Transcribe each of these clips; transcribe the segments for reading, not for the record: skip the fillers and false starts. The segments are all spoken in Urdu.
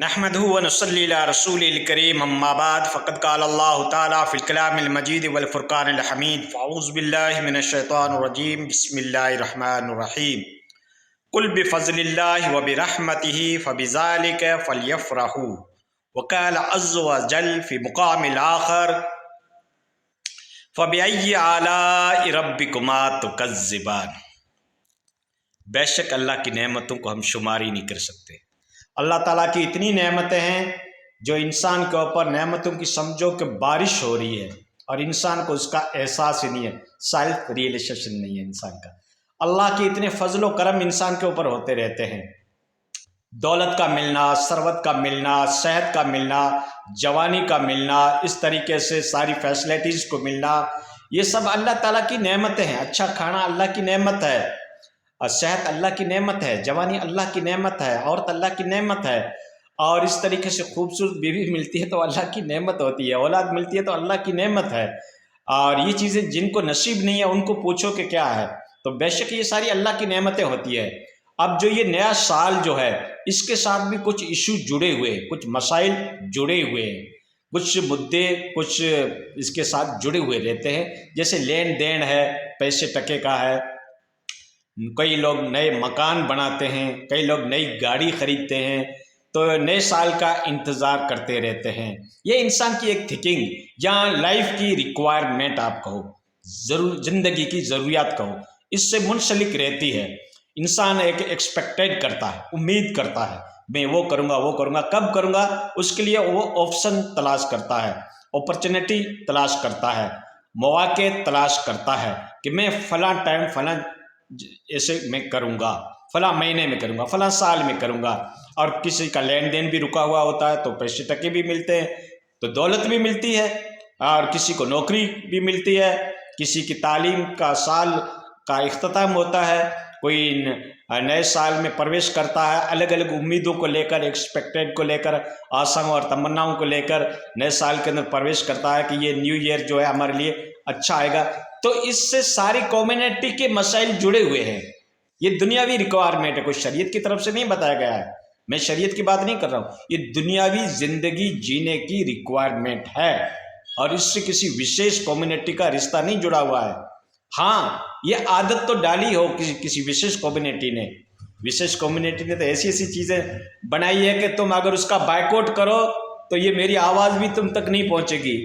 نحمده ونصلي على رسول الكريم اما بعد فقد قال الله تعالى في الكلام المجيد والفرقان الحميد فاعوذ بالله من الشيطان الرجيم بسم الله الرحمن الرحيم قل بفضل الله وبرحمته فبذلك فليفرحوا وقال عز وجل في مقام الآخر فبأي آلاء ربكما تكذبان۔ بے شک اللہ کی نعمتوں کو ہم شماری نہیں کر سکتے۔ اللہ تعالیٰ کی اتنی نعمتیں ہیں جو انسان کے اوپر نعمتوں کی سمجھو کہ بارش ہو رہی ہے اور انسان کو اس کا احساس ہی نہیں ہے، سیلف ریئلائزیشن نہیں ہے انسان کا۔ اللہ کے اتنے فضل و کرم انسان کے اوپر ہوتے رہتے ہیں، دولت کا ملنا، ثروت کا ملنا، صحت کا ملنا، جوانی کا ملنا، اس طریقے سے ساری فیسلٹیز کو ملنا، یہ سب اللہ تعالیٰ کی نعمتیں ہیں۔ اچھا کھانا اللہ کی نعمت ہے، اور صحت اللہ کی نعمت ہے، جوانی اللہ کی نعمت ہے، عورت اللہ کی نعمت ہے، اور اس طریقے سے خوبصورت بیوی ملتی ہے تو اللہ کی نعمت ہوتی ہے، اولاد ملتی ہے تو اللہ کی نعمت ہے، اور یہ چیزیں جن کو نصیب نہیں ہے ان کو پوچھو کہ کیا ہے، تو بے شک یہ ساری اللہ کی نعمتیں ہوتی ہے۔ اب جو یہ نیا سال جو ہے اس کے ساتھ بھی کچھ ایشو جڑے ہوئے، کچھ مسائل جڑے ہوئے ہیں، کچھ مدعے کچھ اس کے ساتھ جڑے ہوئے رہتے ہیں، جیسے لین دین ہے، پیسے ٹکے کا ہے، کئی لوگ نئے مکان بناتے ہیں، کئی لوگ نئی گاڑی خریدتے ہیں، تو نئے سال کا انتظار کرتے رہتے ہیں۔ یہ انسان کی ایک تھنکنگ یا لائف کی ریکوائرمنٹ آپ کہو، زندگی کی ضروریات کہو، اس سے منسلک رہتی ہے۔ انسان ایک ایکسپیکٹیڈ کرتا ہے، امید کرتا ہے، میں وہ کروں گا وہ کروں گا، کب کروں گا، اس کے لیے وہ آپشن تلاش کرتا ہے، اپرچونیٹی تلاش کرتا ہے، مواقع تلاش کرتا ہے کہ میں فلاں ٹائم فلاں ایسے میں کروں گا، فلاں مہینے میں کروں گا، فلاں سال میں کروں گا۔ اور کسی کا لین دین بھی رکا ہوا ہوتا ہے تو پیسے ٹکے بھی ملتے ہیں، تو دولت بھی ملتی ہے، اور کسی کو نوکری بھی ملتی ہے، کسی کی تعلیم کا سال کا اختتام ہوتا ہے، کوئی نئے سال میں پرویش کرتا ہے، الگ الگ امیدوں کو لے کر، ایکسپیکٹیڈ کو لے کر، آساؤں اور تمناؤں کو لے کر نئے سال کے اندر پرویش کرتا ہے کہ یہ نیو ایئر جو ہے ہمارے لیے اچھا آئے گا۔ تو اس سے ساری کمیونٹی کے مسائل جڑے ہوئے ہیں۔ یہ دنیاوی ریکوائرمنٹ ہے، کوئی شریعت کی طرف سے نہیں بتایا گیا ہے، میں شریعت کی بات نہیں کر رہا ہوں، یہ دنیاوی زندگی جینے کی ریکوائرمنٹ ہے، اور اس سے کسی وشیش کمیونٹی کا رشتہ نہیں جڑا ہوا ہے۔ ہاں یہ عادت تو ڈالی ہو کسی وشیش کمیونٹی نے، وشیش کمیونٹی نے تو ایسی ایسی چیزیں بنائی ہے کہ تم اگر اس کا بائیکاٹ کرو تو یہ میری آواز بھی تم تک نہیں پہنچے گی،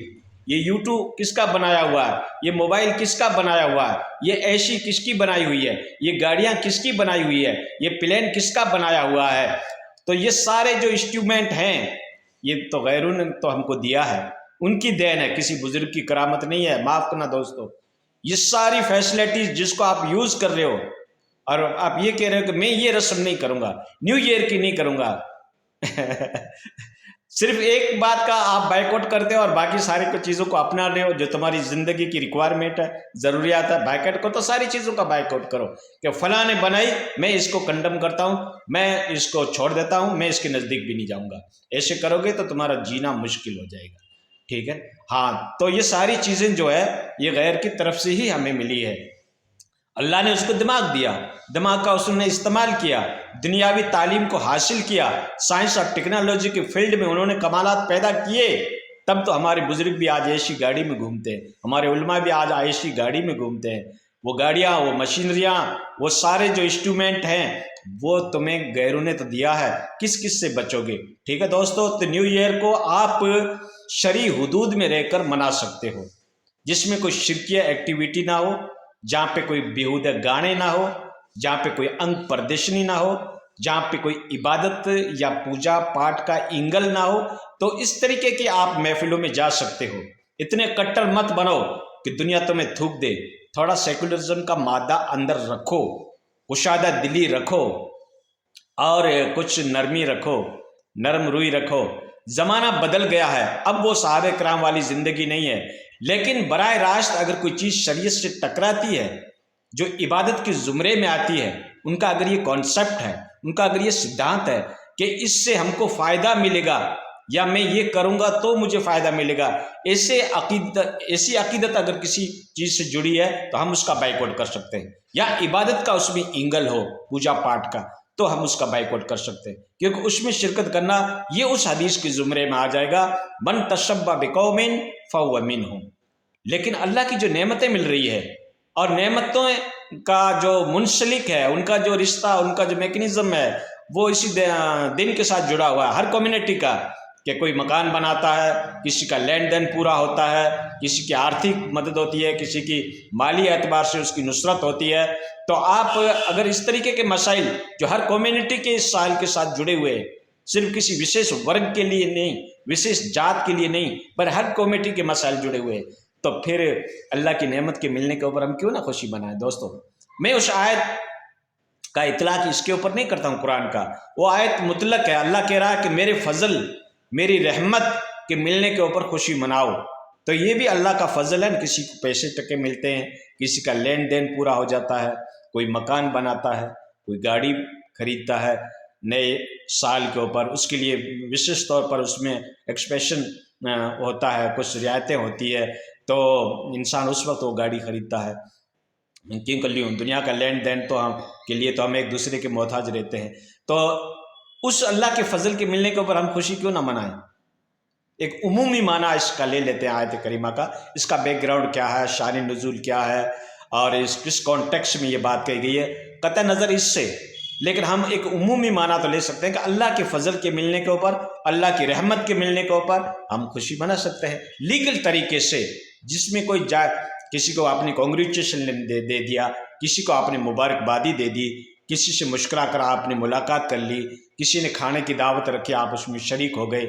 یہ یوٹیوب کس کا بنایا ہوا ہے، یہ موبائل کس کا بنایا ہوا ہے، یہ ایسی کس کی بنائی ہوئی ہے، یہ گاڑیاں کس کی بنائی ہوئی ہے، یہ پلین کس کا بنایا ہوا ہے، تو یہ سارے جو انسٹرومنٹ ہیں یہ تو غیروں نے تو ہم کو دیا ہے، ان کی دین ہے، کسی بزرگ کی کرامت نہیں ہے۔ معاف کرنا دوستو، یہ ساری فیسلٹیز جس کو آپ یوز کر رہے ہو، اور آپ یہ کہہ رہے ہو کہ میں یہ رسم نہیں کروں گا، نیو ایئر کی نہیں کروں گا صرف ایک بات کا آپ بائیکاٹ کرتے ہو اور باقی ساری چیزوں کو اپنا رہے ہو جو تمہاری زندگی کی ریکوائرمنٹ ہے، ضروریات ہے۔ بائیکاٹ کرو تو ساری چیزوں کا بائیکاٹ کرو کہ فلاں نے بنائی، میں اس کو کنڈم کرتا ہوں، میں اس کو چھوڑ دیتا ہوں، میں اس کے نزدیک بھی نہیں جاؤں گا۔ ایسے کرو گے تو تمہارا جینا مشکل ہو جائے گا، ٹھیک ہے۔ ہاں تو یہ ساری چیزیں جو ہے یہ غیر کی طرف سے ہی ہمیں ملی ہے۔ اللہ نے اس کو دماغ دیا، دماغ کا اس نے استعمال کیا، دنیاوی تعلیم کو حاصل کیا، سائنس اور ٹیکنالوجی کے فیلڈ میں انہوں نے کمالات پیدا کیے، تب تو ہمارے بزرگ بھی آج ایسی گاڑی میں گھومتے ہیں، ہمارے علماء بھی آج ایسی گاڑی میں گھومتے ہیں۔ وہ گاڑیاں، وہ مشینریاں، وہ سارے جو انسٹرومنٹ ہیں وہ تمہیں غیروں نے تو دیا ہے، کس کس سے بچو گے، ٹھیک ہے دوستو۔ تو نیو ایئر کو آپ شرعی حدود میں رہ کر منا سکتے ہو، جس میں کوئی شرکیہ ایکٹیویٹی نہ ہو، جہاں پہ کوئی بیہودہ گانے نہ ہو، جہاں پہ کوئی انگ پردشنی نہ ہو، جہاں پہ کوئی عبادت یا پوجا پاٹ کا اینگل نہ ہو، تو اس طریقے کی آپ محفلوں میں جا سکتے ہو۔ اتنے کٹر مت بنو کہ دنیا تمہیں تھوک دے، تھوڑا سیکولرزم کا مادہ اندر رکھو، کشادہ دلی رکھو، اور کچھ نرمی رکھو، نرم روئی رکھو۔ زمانہ بدل گیا ہے، اب وہ صحابہ کرام والی زندگی نہیں ہے، لیکن براہ راست اگر کوئی چیز شریعت سے ٹکراتی ہے، جو عبادت کے زمرے میں آتی ہے، ان کا اگر یہ کانسیپٹ ہے، ان کا اگر یہ سدھانت ہے کہ اس سے ہم کو فائدہ ملے گا، یا میں یہ کروں گا تو مجھے فائدہ ملے گا، ایسی عقیدت اگر کسی چیز سے جڑی ہے تو ہم اس کا بائیکاٹ کر سکتے ہیں، یا عبادت کا اس میں اینگل ہو، پوجا پاٹ کا، تو ہم اس کا بائیکاٹ کر سکتے ہیں، کیونکہ اس میں شرکت کرنا یہ اس حدیث کے زمرے میں آ جائے گا، من تشبہ بقوم فہو منہم۔ لیکن اللہ کی جو نعمتیں مل رہی ہے اور نعمتوں کا جو منسلک ہے، ان کا جو رشتہ، ان کا جو میکنزم ہے، وہ اسی دن کے ساتھ جڑا ہوا ہے ہر کمیونٹی کا، کہ کوئی مکان بناتا ہے، کسی کا لین دین پورا ہوتا ہے، کسی کی آرتھک مدد ہوتی ہے، کسی کی مالی اعتبار سے اس کی نصرت ہوتی ہے۔ تو آپ اگر اس طریقے کے مسائل جو ہر کمیونٹی کے اس سائل کے ساتھ جڑے ہوئے ہیں، صرف کسی وشیش ورگ کے لیے نہیں، وشیش جات کے لیے نہیں، پر ہر کمیونٹی کے مسائل جڑے ہوئے ہیں، تو پھر اللہ کی نعمت کے ملنے کے اوپر ہم کیوں نہ خوشی منائیں دوستوں۔ میں اس آیت کا اطلاق اس کے اوپر نہیں کرتا ہوں قرآن کا، وہ آیت مطلق ہے، اللہ کہہ رہا ہے کہ میرے فضل، میری رحمت کے ملنے کے اوپر خوشی مناؤ۔ تو یہ بھی اللہ کا فضل ہے، کسی کو پیسے ٹکے ملتے ہیں، کسی کا لین دین پورا ہو جاتا ہے، کوئی مکان بناتا ہے، کوئی گاڑی خریدتا ہے نئے سال کے اوپر، اس کے لیے وشیش طور پر اس میں ایکسپیشن ہوتا ہے، کچھ رعایتیں ہوتی ہے، تو انسان اس وقت وہ گاڑی خریدتا ہے، کیونکہ دنیا کا لین دین تو ہم کے لیے تو ہم ایک دوسرے کے محتاج رہتے ہیں۔ تو اس اللہ کے فضل کے ملنے کے اوپر ہم خوشی کیوں نہ منائیں؟ ایک عمومی معنی اس کا لے لیتے ہیں آیت کریمہ کا، اس کا بیک گراؤنڈ کیا ہے، شان نزول کیا ہے، اور اس کس کانٹیکسٹ میں یہ بات کہی گئی ہے، قطع نظر اس سے، لیکن ہم ایک عمومی معنی تو لے سکتے ہیں کہ اللہ کے فضل کے ملنے کے اوپر، اللہ کی رحمت کے ملنے کے اوپر ہم خوشی منا سکتے ہیں لیگل طریقے سے، جس میں کوئی کسی کو آپ نے کانگریچولیشن دے دیا، کسی کو آپ نے مبارکبادی دے دی، کسی سے مشکرہ کر آپ نے ملاقات کر لی، کسی نے کھانے کی دعوت رکھی آپ اس میں شریک ہو گئے،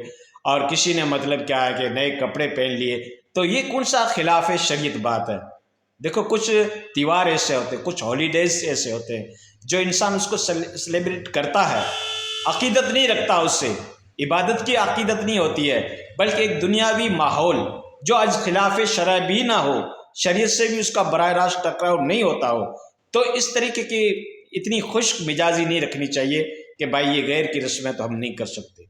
اور کسی نے مطلب کیا ہے کہ نئے کپڑے پہن لیے، تو یہ کون سا خلاف شریعت بات ہے؟ دیکھو کچھ تیوہار ایسے ہوتے ہیں، کچھ ہالیڈیز ایسے ہوتے ہیں جو انسان اس کو سیلیبریٹ کرتا ہے، عقیدت نہیں رکھتا، اس سے عبادت کی عقیدت نہیں ہوتی ہے، بلکہ ایک دنیاوی ماحول جو آج خلاف شرع بھی نہ ہو، شریعت سے بھی اس کا براہ راست ٹکراؤ نہیں ہوتا ہو، تو اس طریقے کی اتنی خشک مزاجی نہیں رکھنی چاہیے کہ بھائی یہ غیر کی رسمیں تو ہم نہیں کر سکتے۔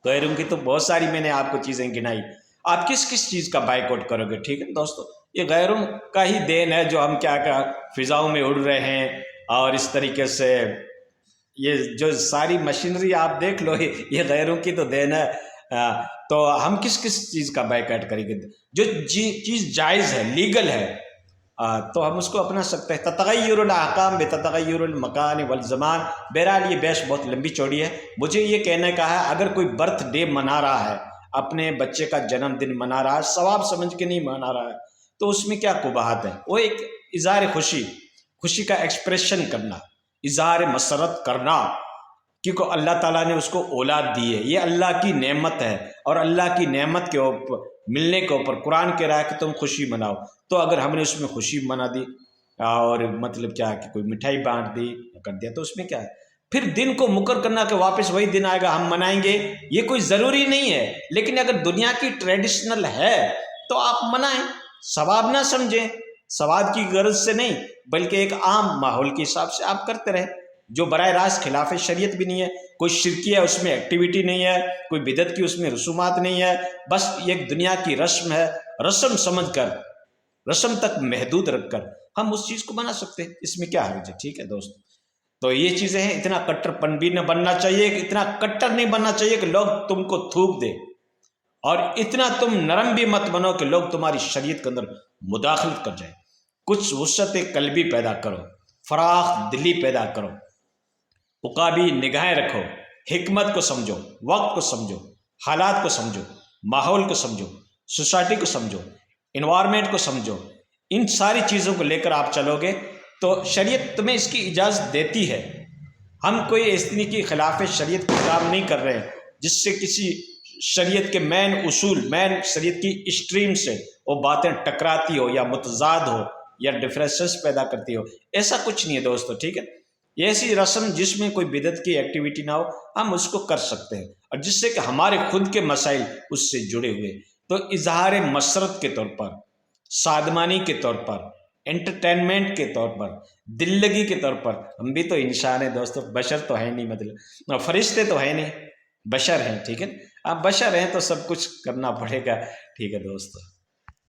غیروں کی تو بہت ساری میں نے آپ کو چیزیں گنائی، آپ کس کس چیز کا بائیکاٹ کرو گے؟ ٹھیک ہے دوستو، یہ غیروں کا ہی دین ہے جو ہم کیا فضاؤں میں اڑ رہے ہیں، اور اس طریقے سے یہ جو ساری مشینری آپ دیکھ لو، یہ غیروں کی تو دین ہے۔ تو ہم کس چیز کا بائیکاٹ کریں گے؟ جو چیز جائز ہے، لیگل ہے، تو ہم اس کو اپنا سکتے ہیں۔ تتغیر الاحکام بتتغیر المکان والزمان۔ بہرحال یہ بحث بہت لمبی چوڑی ہے، مجھے یہ کہنے کا ہے اگر کوئی برتھ ڈے منا رہا ہے، اپنے بچے کا جنم دن منا رہا ہے، ثواب سمجھ کے نہیں منا رہا ہے، تو اس میں کیا قباحت ہے؟ وہ ایک اظہار خوشی کا ایکسپریشن کرنا، اظہار مسرت کرنا، کیونکہ اللہ تعالیٰ نے اس کو اولاد دی ہے، یہ اللہ کی نعمت ہے، اور اللہ کی نعمت کے اوپر ملنے کے اوپر قرآن کہہ رہا ہے کہ تم خوشی مناؤ۔ تو اگر ہم نے اس میں خوشی منا دی اور مطلب کیا ہے کہ کوئی مٹھائی بانٹ دی کر دیا، تو اس میں کیا ہے؟ پھر دن کو مقرر کرنا کہ واپس وہی دن آئے گا ہم منائیں گے، یہ کوئی ضروری نہیں ہے، لیکن اگر دنیا کی ٹریڈیشنل ہے تو آپ منائیں، ثواب نہ سمجھیں، ثواب کی غرض سے نہیں، بلکہ ایک عام ماحول کے حساب سے آپ کرتے رہیں، جو براہ راست خلاف شریعت بھی نہیں ہے، کوئی شرکی ہے اس میں ایکٹیویٹی نہیں ہے، کوئی بدعت کی اس میں رسومات نہیں ہے، بس ایک دنیا کی رسم ہے، رسم سمجھ کر، رسم تک محدود رکھ کر ہم اس چیز کو بنا سکتے ہیں، اس میں کیا حرج ہے؟ ٹھیک ہے دوست، تو یہ چیزیں ہیں۔ اتنا کٹر پن بھی نہ بننا چاہیے، اتنا کٹر نہیں بننا چاہیے کہ لوگ تم کو تھوک دے، اور اتنا تم نرم بھی مت بنو کہ لوگ تمہاری شریعت کے اندر مداخلت کر جائیں۔ کچھ وسعت قلبی پیدا کرو، فراخ دلی پیدا کرو، عقابی نگاہیں رکھو، حکمت کو سمجھو، وقت کو سمجھو، حالات کو سمجھو، ماحول کو سمجھو، سوسائٹی کو سمجھو، انوائرمنٹ کو سمجھو، ان ساری چیزوں کو لے کر آپ چلو گے تو شریعت تمہیں اس کی اجازت دیتی ہے۔ ہم کوئی ایسی کی خلاف شریعت کا کام نہیں کر رہے جس سے کسی شریعت کے مین اصول، مین شریعت کی اسٹریم سے وہ باتیں ٹکراتی ہو یا متضاد ہو یا ڈفرینسز پیدا کرتی ہو، ایسا کچھ نہیں ہے دوستو، ٹھیک ہے؟ یہ ایسی رسم جس میں کوئی بدعت کی ایکٹیویٹی نہ ہو، ہم اس کو کر سکتے ہیں، اور جس سے کہ ہمارے خود کے مسائل اس سے جڑے ہوئے، تو اظہار مسرت کے طور پر، سادمانی کے طور پر، انٹرٹینمنٹ کے طور پر، دل لگی کے طور پر، ہم بھی تو انسان ہیں دوستو، بشر تو ہے نہیں، مطلب فرشتے تو ہے نہیں، بشر ہیں، ٹھیک ہے؟ آپ بشر ہیں تو سب کچھ کرنا پڑے گا، ٹھیک ہے دوستو۔